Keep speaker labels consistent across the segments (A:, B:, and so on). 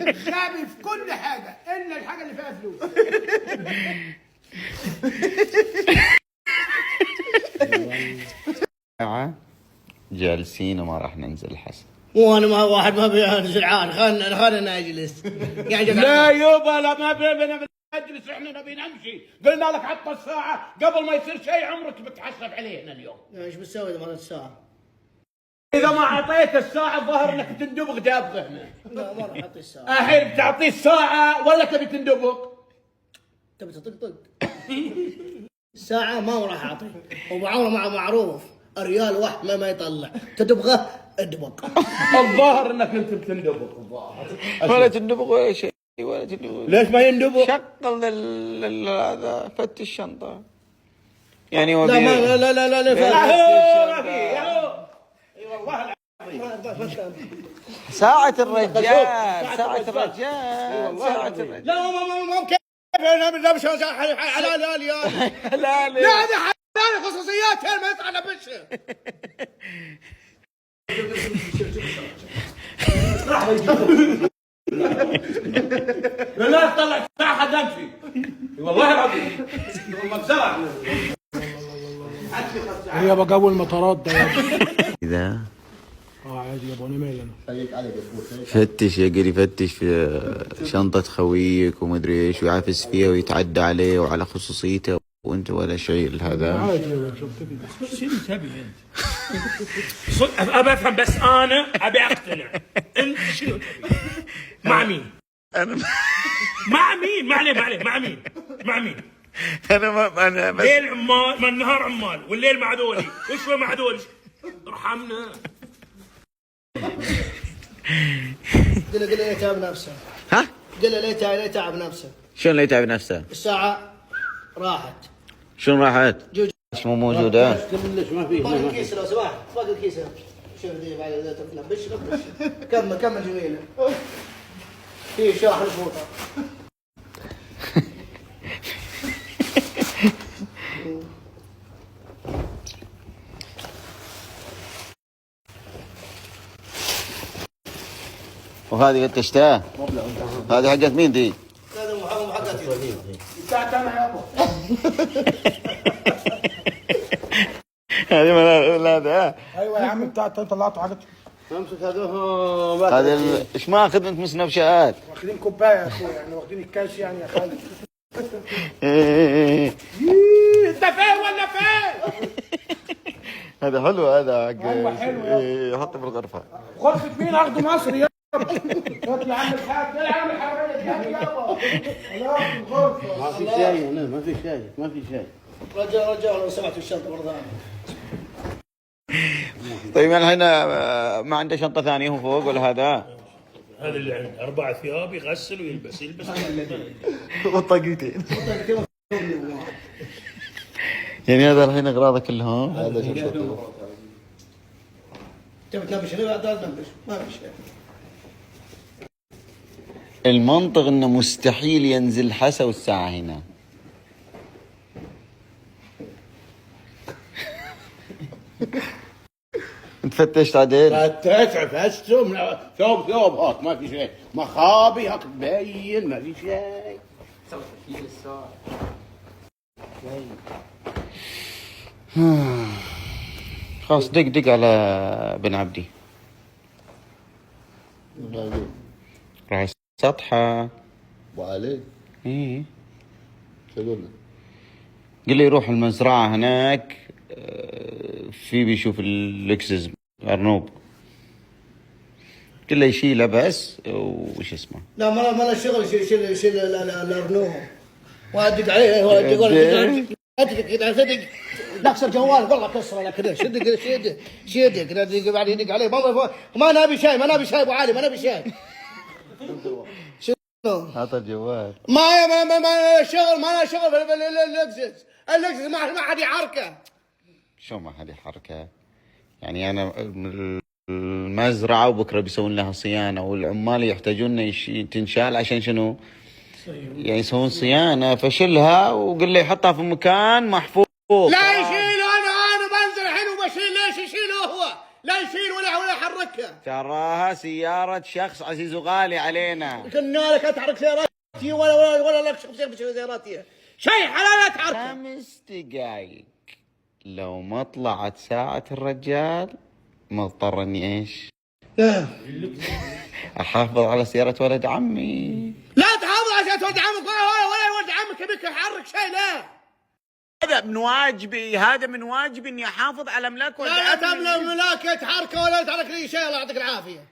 A: غبي في كل حاجه الا الحاجه اللي فيها فلوس.
B: جالسين وما راح ننزل حسن.
C: وانا ما واحد ما بيزعل خلنا نجلس يعني
A: لا يبا لا ما بينا نجلس، احنا نبي نمشي. قلنا لك حط الساعه قبل ما يصير شيء عمرك بتحسب علينا اليوم.
C: ايش بتسوي اذا ما الساعه؟
A: اذا ما اعطيت الساعه الظاهر انك تندبغ دابغ هنا.
C: لا ما راح اعطي الساعه.
A: الحين بتعطيه الساعه ولا تبي تندبغ؟
C: تبي تطقطق؟ الساعه ما راح اعطيه، وبعونه مع معروف ريال واحد ما يطلع، تدبغه ادبق.
A: الظاهر انك انت بتندبغ الظاهر.
B: ولا تندبغ ولا شيء ولا تندبغ.
A: ليش ما يندبغ؟
B: شغل هذا فتش الشنطه يعني
C: لا ما لا لا لا
A: والله
B: ساعة الرجال ساعة الرجال ساعة الرجال.
A: لا ما كيف انا مش حلال يا
B: حلال.
A: لا هذا حلال خصوصيات ما يطلع لنا بشه. لا تطلع ساعة حد امشي والله العظيم والله بزرع.
D: هي بقى اول مطارات ده
B: إذا
D: عادي يا ابو انا مالي انا.
B: فتش يا قري فتش في شنطة خويك ومدري ايش ويعفس فيها ويتعدى عليه وعلى خصوصيته وانت ولا شيء. هذا
D: عادي يا شنطتي.
A: شنو تبي انت؟ ابى افهم بس انا ابي اقتنع. انت شنو تبي؟ مع مين؟
B: انا
A: مع مين؟ ما عليه مع مين؟ مع مين؟
B: انا بس
A: ليل عمال ما النهار عمال والليل مع ذولي وشوي مع ذولي. ارحمنا.
C: قل له ليه تعب نفسه؟
B: ها؟
C: قل له ليه تعب نفسه؟
B: شلون لا يتعب نفسه؟
C: الساعه راحت.
B: شلون راحت؟ مش مو موجودة؟
A: كلش ما فيه.
C: باقي الكيس لو سمحت، باقي الكيس. شوف ذي بعد اذا تفلى بش. كمل جميله. في شاح الفوطه.
B: وهذه فتشتها؟ هذه حقت مين ذي؟
C: هذا مو حقتي.
A: بتاعت انا يابا.
B: هذه من هذا.
D: ايوه يا عم بتاعت طلعتوا حاجات.
C: امسك هذول.
B: هذا ايش ماخذ انت من سنابشات؟
D: واخدين كوبايه يا اخويا يعني واخدين الكاس يعني يا خالد.
A: انت فين ولا فين؟
B: هذا حلو هذا حق.
D: أيوة حلو يابا.
B: إيه، حطه في الغرفة.
D: غرفه مين اخده مصر يابا. يا عم الحاج يا عم الحراميه يابا. لا الغرفه.
A: ما في شيء هنا ما في شيء.
C: رجع لو سمعت الشنطه مره ثانيه.
B: طيب يعني الحين ما عنده شنطة ثانية هو فوق ولا هذا؟
A: هذا اللي عنده 4 ثياب يغسل ويلبس
B: وطاقتين. يعني هذا الحين اغراضه كلهم؟
C: هذا شنطته. تبي تنبش هنا بعد تنبش ما في شيء.
B: المنطق انه مستحيل ينزل حسا والساعة هنا. انت فتشت عدل؟
A: فتشت ثوب هاك ما في شيء. مخابي هاك تبين ما في شيء.
B: خلاص دق على بن عبدي. راح السطحة.
E: وعليه
B: ايه
E: شلونه؟
B: قل لي يروح المزرعة هناك في بيشوف اللكسس أرنوب. قل له يشيله بس وش اسمه.
C: لا ما شغل شيل الارنوب. وادق عليه هو يقول ادق صدق نكسر جوال والله كسره لك شدك ادق بعد يدق عليه ما نبي شاي ابو علي ما نبي شاي. شنو؟
B: هذا الجوال
C: ما شغل اللكسس ما حد يحركه.
B: شو ما حد يحركه يعني أنا المزرعة وبكرة بيسوون لها صيانة والعمال يحتاجون تنشال عشان شنو؟ يعني يسوون صيانة فشلها وقل له يحطها في مكان محفوظ.
C: لا يشيله انا بنزل الحين وبشيل. ليش يشيله هو؟ لا يشيل ولا يحركها.
B: تراها سيارة شخص عزيز وغالي علينا.
C: قلنا لك لا تحرك سياراتي ولا لك شخص سياراتي. شيء حلال لا تحركه.
B: 5 دقايق لو ما طلعت ساعة الرجال مضطر اني ايش؟ احافظ على سيارة ولد عمي.
C: لا تحافظ على سيارة ولد عمك ولا ولد عمك يبيك يحرك شيء. لا
B: هذا من واجبي اني احافظ على املاك ولد
C: لا
B: عمي.
C: تملك ملاك يتحركه ولا يتحرك لي شيء. الله يعطيك العافية.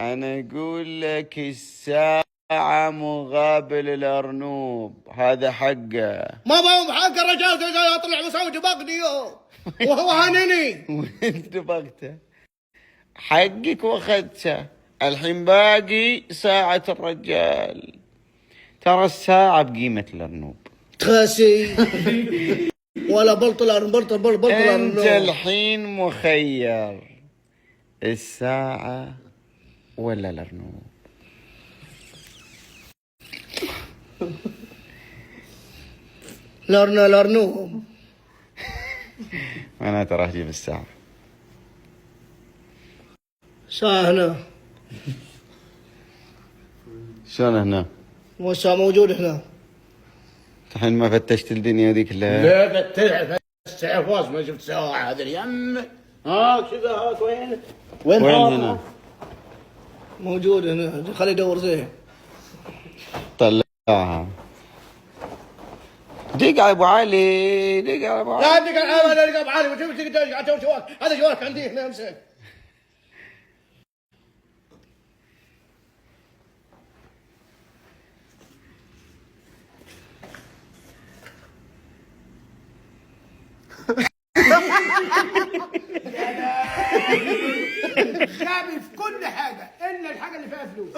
B: انا اقول لك الساعة مقابل الارنوب، هذا حقه.
C: ما بهم حق الرجال طلع مسوي دبقني وهو هنني.
B: وانت دبقته حقك واخذته، الحين باقي ساعة الرجال. ترى الساعة بقيمة الارنوب.
C: تخاسي ولا بلط الارنوب.
B: انت الحين مخير، الساعة ولا الارنوب.
C: الارنوب.
B: انا ترى اجيب الساعة.
C: ساعة هنا.
B: شلون هنا؟
C: والساعة موجود هنا.
B: الحين ما فتشت الدنيا ذي كلها؟
A: لا بتعرف ما شفت ساعة هذا اليم. هاك شوف هاك وين
B: هنا؟
C: موجود هنا. خليه يدور زين.
B: طلعها. دق على ابو علي، دق على ابو علي.
C: لا دق على ابو علي وشوف تقدر جوالك. هذا جوالك عندي هنا امسك.
D: غبي في كل حاجة إلا الحاجة اللي فيها فلوس.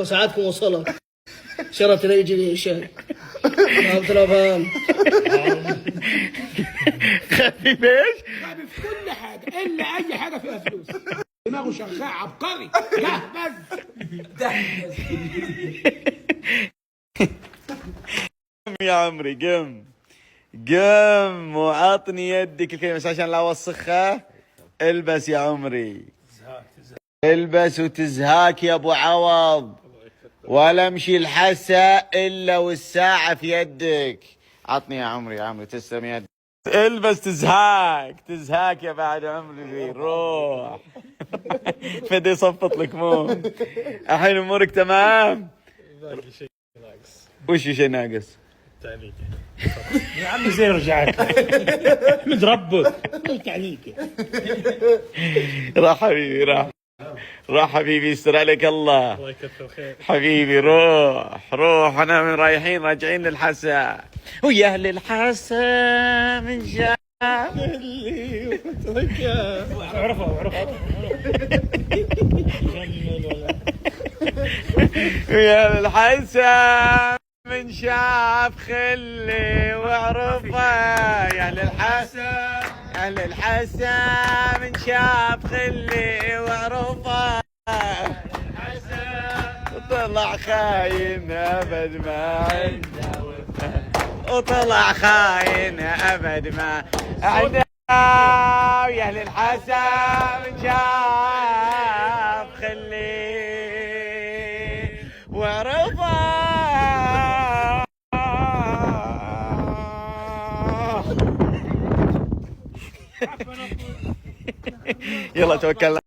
C: ساعاتكم وصلت. شرفت لا يجي لي شيء. فهمت لا فهم.
B: خفيف ايش؟
D: غبي في كل حاجة إلا أي حاجة فيها فلوس. دماغه شغال عبقري.
B: قم يا عمري قم وعطني يدك الكلمة بس عشان لا اوسخها. البس يا عمري، البس وتزهاك يا ابو عوض، ولا امشي الحسا الا والساعة في يدك. عطني يا عمري تسلم يدك. البس تزهاك يا بعد عمري. روح فدي يصفط لك مو. الحين امورك تمام؟
F: باقي شيء ناقص.
B: وش شيء ناقص؟
F: تعليق
G: يا عم زين رجعت احمد ربك.
D: تعليق.
B: راح حبيبي راح حبيبي، يستر عليك الله.
F: الله يكثر خير
B: حبيبي روح انا من راجعين للحسا ويا اهل الحسا من شاف اللي
G: عرفه
B: ويا اهل الحسا من شاف خلي وعرفه. يا اهل الحسا من شاف خلي وعرفه. وطلع خاين ابد ما عنده وفاء. وطلع خاين ابد ما عنده. ويا اهل الحسا من شاف خلي وعرفه. يلا توكلنا.